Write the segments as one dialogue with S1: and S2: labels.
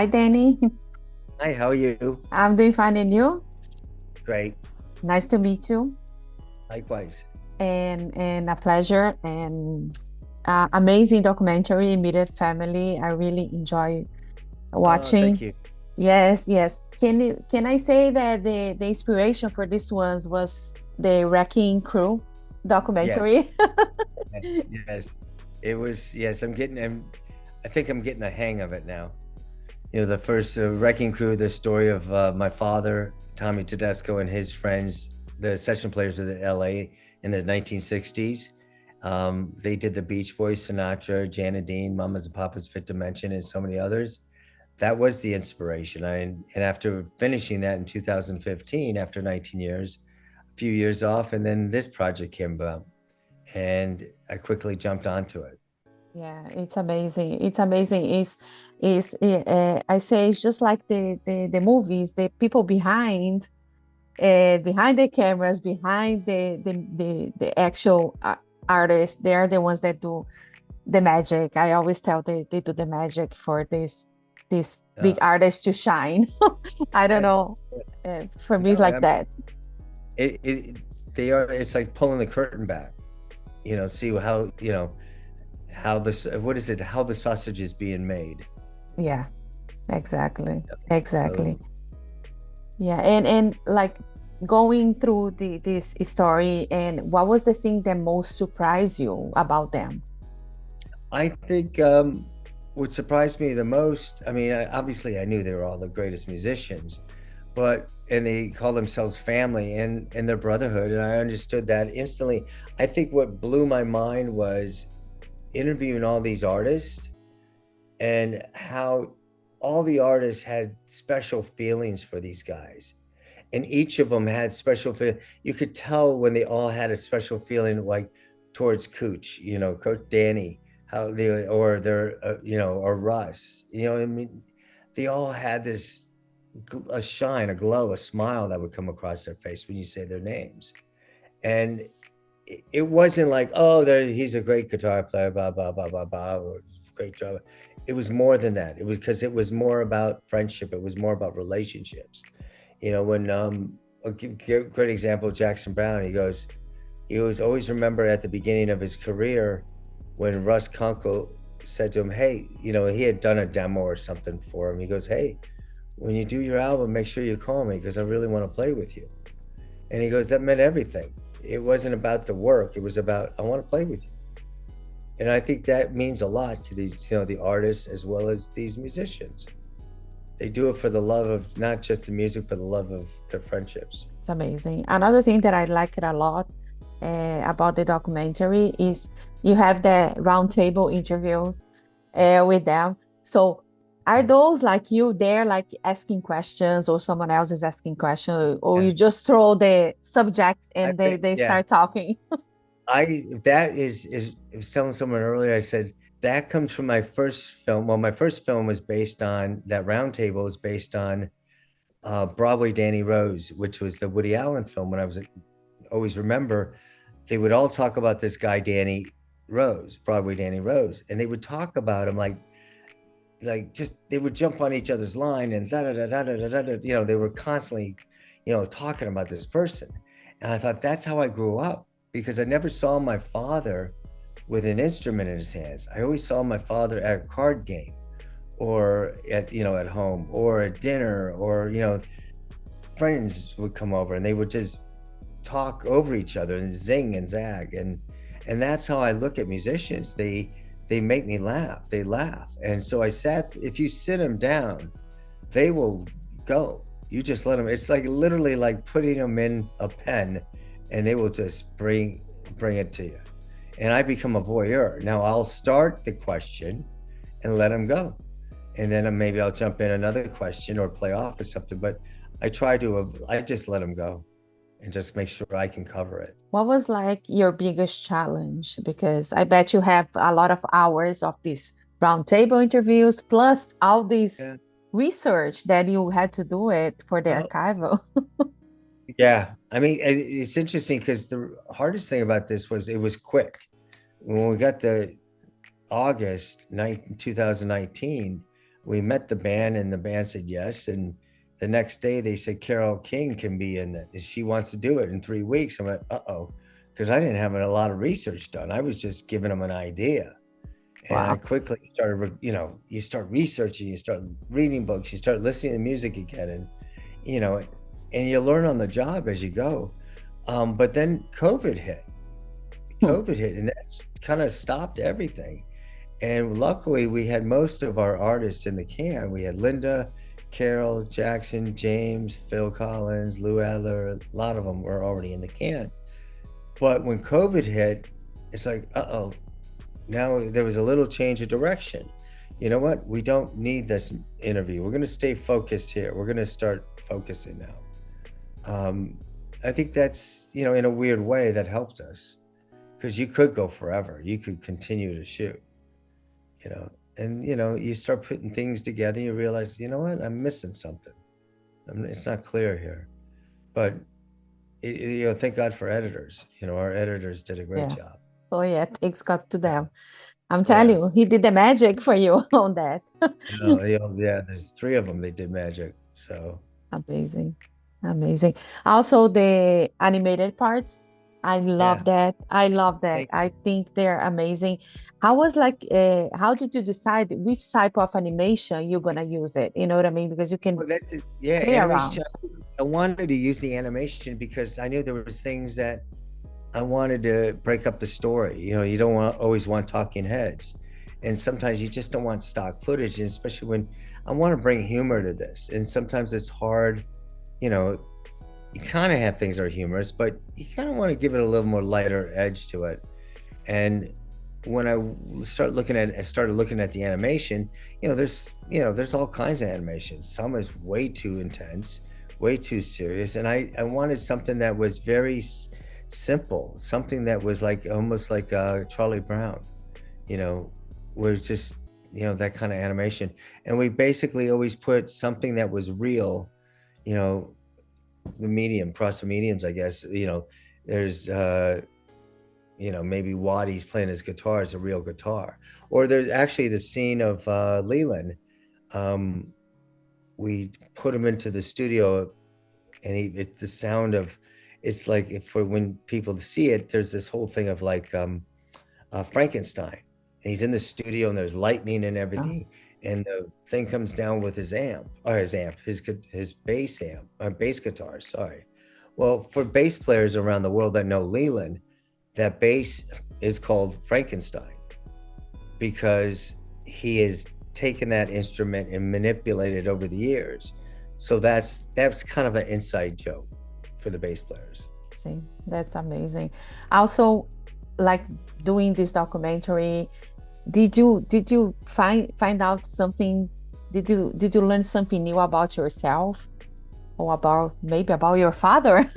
S1: Hi, Danny.
S2: Hi, how are you?
S1: I'm doing fine, and you?
S2: Great.
S1: Nice to meet you,
S2: Likewise.
S1: and a pleasure. And amazing documentary, Immediate Family. I really enjoy
S2: Thank
S1: watching.
S2: you.
S1: Yes, yes. Can I say that the inspiration for this one was the Wrecking Crew
S2: Yes,
S1: documentary?
S2: yes, yes. It was, yes, I think I'm getting the hang of it now. The first Wrecking Crew, the story of my father, Tommy Tedesco, and his friends, the session players of the LA in the 1960s. They did the Beach Boys, Sinatra, Jana Dean, Mamas and Papas Fit to Mention, and so many others. That was the inspiration. And after finishing that in 2015, after 19 years, a few years off, and then this project came about, and I quickly jumped onto it.
S1: Yeah, it's amazing. It's amazing. I say it's just like the movies, the people behind the cameras, behind the actual artists. They're the ones that do the magic. I always tell they do the magic for this
S2: Uh,
S1: big artist to shine. I don't
S2: yes.
S1: know. For me, it's
S2: No,
S1: like
S2: I mean,
S1: that.
S2: it they are. It's like pulling the curtain back. See how how this what is it? How the sausage is being made.
S1: Yeah, exactly,
S2: So
S1: exactly. Yeah, and like going through this story, and what was the thing that most surprised you about them?
S2: I think what surprised me the most. I mean, obviously I knew they were all the greatest musicians, and they call themselves family and their brotherhood, and I understood that instantly. I think what blew my mind was interviewing all these artists and how all the artists had special feelings for these guys, and each of them had special feel. You could tell when they all had a special feeling, like towards Cooch, Coach Danny, how they or their or Russ, I mean, they all had this a shine, a glow, a smile that would come across their face when you say their names. And it wasn't like, oh, he's a great guitar player, blah, blah, blah, blah, blah, or great drummer. It was more than that. It was because it was more about friendship. It was more about relationships. When a great example, Jackson Browne, he was always remember at the beginning of his career when Russ Kunkel said to him, hey, he had done a demo or something for him. He goes, hey, when you do your album, make sure you call me because I really want to play with you. And he goes, that meant everything. It wasn't about the work. It was about, I want to play with you. And I think that means a lot to these, the artists as well as these musicians. They do it for the love of not just the music, but the love of their friendships.
S1: It's amazing. Another thing that I like it a lot about the documentary is you have the roundtable interviews with them. So are
S2: Yeah.
S1: those like you there, like asking questions, or someone else is asking questions, or
S2: Yeah.
S1: you just throw the subject
S2: I
S1: and they
S2: think,
S1: they
S2: yeah,
S1: start talking?
S2: that I was telling someone earlier, I said, that comes from my first film. Well, my first film was based on that roundtable is based on Broadway Danny Rose, which was the Woody Allen film. When I was always remember, they would all talk about this guy Danny Rose, Broadway Danny Rose, and they would talk about him like just they would jump on each other's line and da da da da da da da. They were constantly, talking about this person, and I thought that's how I grew up because I never saw my father with an instrument in his hands. I always saw my father at a card game or at home or at dinner or friends would come over and they would just talk over each other and zing and zag, and that's how I look at musicians. They make me laugh. They laugh. And so if you sit them down, they will go. You just let them. It's like literally like putting them in a pen and they will just bring it to you. And I become a voyeur. Now I'll start the question and let them go. And then maybe I'll jump in another question or play off or something. But I just let them go and just make sure I can cover it.
S1: What was like your biggest challenge? Because I bet you have a lot of hours of these roundtable interviews, plus all this
S2: Yeah.
S1: research that you had to do it for the
S2: Oh,
S1: archival.
S2: yeah. I mean, it's interesting because the hardest thing about this was it was quick. When we got the August 2019, we met the band and the band said yes. And the next day they said Carole King can be in it. She wants to do it in 3 weeks. I'm like, uh-oh, because I didn't have a lot of research done. I was just giving them an idea. And I
S1: Wow.
S2: quickly started, you start researching, you start reading books, you start listening to music again, you know, and you learn on the job as you go. But then
S1: Hmm.
S2: and that's kind of stopped everything. And luckily, we had most of our artists in the can. We had Linda, Carol, Jackson, James, Phil Collins, Lou Adler. A lot of them were already in the can. But when COVID hit, it's like, uh-oh, now there was a little change of direction. You know what? We don't need this interview. We're going to stay focused here. We're going to start focusing now. I think that's, in a weird way that helped us because you could go forever. You could continue to shoot, and, you start putting things together. You realize, you know what? I'm missing something. It's not clear here. But, thank God for editors. Our editors did a great
S1: Yeah.
S2: job.
S1: Oh yeah, thanks God to
S2: Yeah.
S1: them. I'm telling
S2: Yeah.
S1: you, he did the magic for you on that.
S2: Yeah, there's three of them. They did magic. So,
S1: Amazing. Amazing. Also, the animated parts, I love
S2: yeah.
S1: that. I love that.
S2: Thank
S1: I think they're amazing. How did you decide which type of animation you're gonna use it? You know what I mean? Because you can
S2: Well, that's it. Yeah,
S1: play around.
S2: animation. I wanted to use the animation because I knew there was things that I wanted to break up the story. You don't always want talking heads, and sometimes you just don't want stock footage, and especially when I want to bring humor to this. And sometimes it's hard. You know, you kind of have things that are humorous, but you kind of want to give it a little more lighter edge to it. And when I started looking at the animation, there's all kinds of animations. Some is way too intense, way too serious, and I wanted something that was very simple, something that was like almost like Charlie Brown, you know, where it's just that kind of animation. And we basically always put something that was real, you know, the medium, cross the mediums, I guess. There's maybe Waddy's playing his guitar as a real guitar. Or there's actually the scene of Leland. Um, we put him into the studio, and it's the sound of, it's like for when people see it, there's this whole thing of like Frankenstein. And he's in the studio, and there's lightning and
S1: Oh,
S2: everything. And the thing comes down with his bass guitar. Sorry. Well, for bass players around the world that know Leland, that bass is called Frankenstein because he has taken that instrument and manipulated over the years. So that's kind of an inside joke for the bass players.
S1: see, that's amazing. Also, like doing this documentary, did you find out something? Did you learn something new about yourself or about maybe about your father?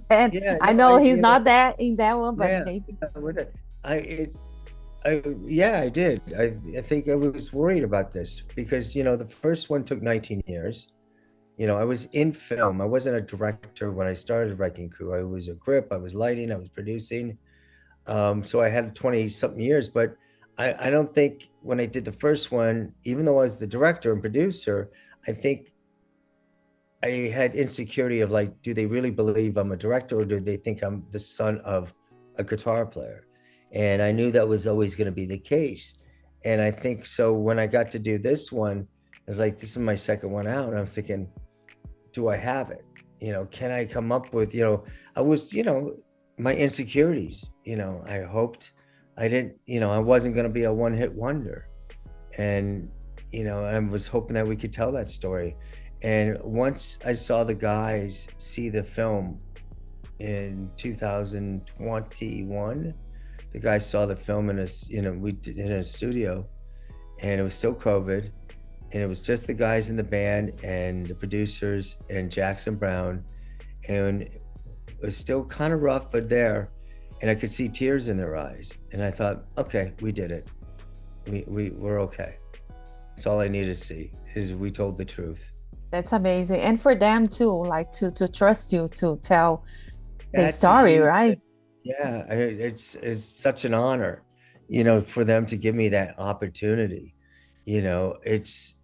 S1: And
S2: Yeah,
S1: I
S2: no,
S1: know he's not that in that one, but
S2: yeah,
S1: maybe.
S2: with it, yeah, I did. I think I was worried about this because the first one took 19 years. I was in film. I wasn't a director when I started Wrecking Crew. I was a grip. I was lighting. I was producing. So I had 20 something years, but I don't think when I did the first one, even though I was the director and producer, I think I had insecurity of like, do they really believe I'm a director or do they think I'm the son of a guitar player? And I knew that was always going to be the case. And I think so when I got to do this one, I was like, this is my second one out. And I'm thinking, do I have it? Can I come up with, I was, my insecurities, I hoped I didn't, I wasn't going to be a one-hit wonder. And, I was hoping that we could tell that story. And once I saw the guys see the film in 2021, the guys saw the film we did in a studio, and it was still COVID, and it was just the guys in the band and the producers and Jackson Browne, and it was still kind of rough, but there, and I could see tears in their eyes, and I thought, okay, we did it. We're okay. That's all I need to see is we told the truth.
S1: That's amazing. And for them too, like to trust you to tell the
S2: That's a
S1: story,
S2: huge
S1: right?
S2: thing. Yeah, it's such an honor, for them to give me that opportunity. It's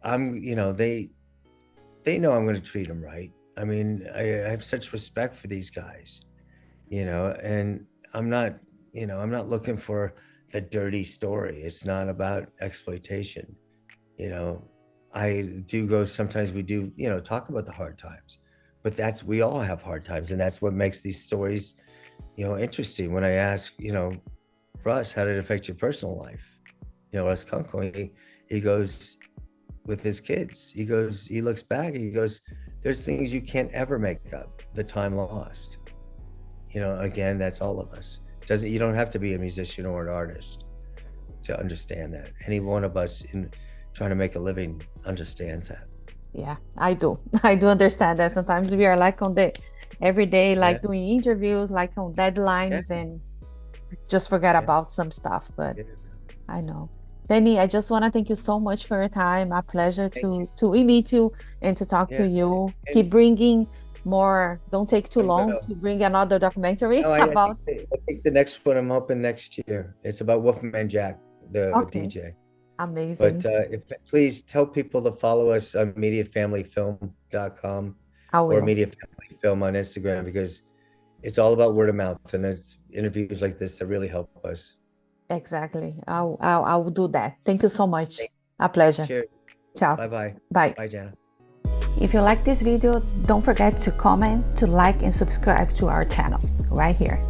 S2: they know I'm going to treat them right. I mean, I have such respect for these guys, and I'm not, I'm not looking for the dirty story. It's not about exploitation. I do go, sometimes we do, talk about the hard times, but we all have hard times. And that's what makes these stories, interesting. When I ask, Russ, how did it affect your personal life? Russ Kunkel, he goes with his kids. He looks back and he goes, there's things you can't ever make up, the time lost. Again, that's all of us. You don't have to be a musician or an artist to understand that. Any one of us in trying to make a living understands that.
S1: Yeah, I do. I do understand that. Sometimes we are like on the everyday, like doing interviews, like on deadlines, and just forget about some stuff. But I know. Danny, I just want to thank you so much for your time. My pleasure to meet you and to talk to you. Keep bringing more. Don't take too long to bring another documentary about.
S2: I think the next one, I'm hoping next year. It's about Wolfman Jack, the DJ.
S1: Amazing.
S2: But please tell people to follow us on mediafamilyfilm.com or Media Family Film on Instagram, because it's all about word of mouth, and it's interviews like this that really help us.
S1: Exactly. I will do that. Thank you so much. A pleasure.
S2: Cheers.
S1: Ciao.
S2: Bye-bye.
S1: Bye.
S2: Bye, Jana.
S1: If you like this video, don't forget to comment, to like, and subscribe to our channel right here.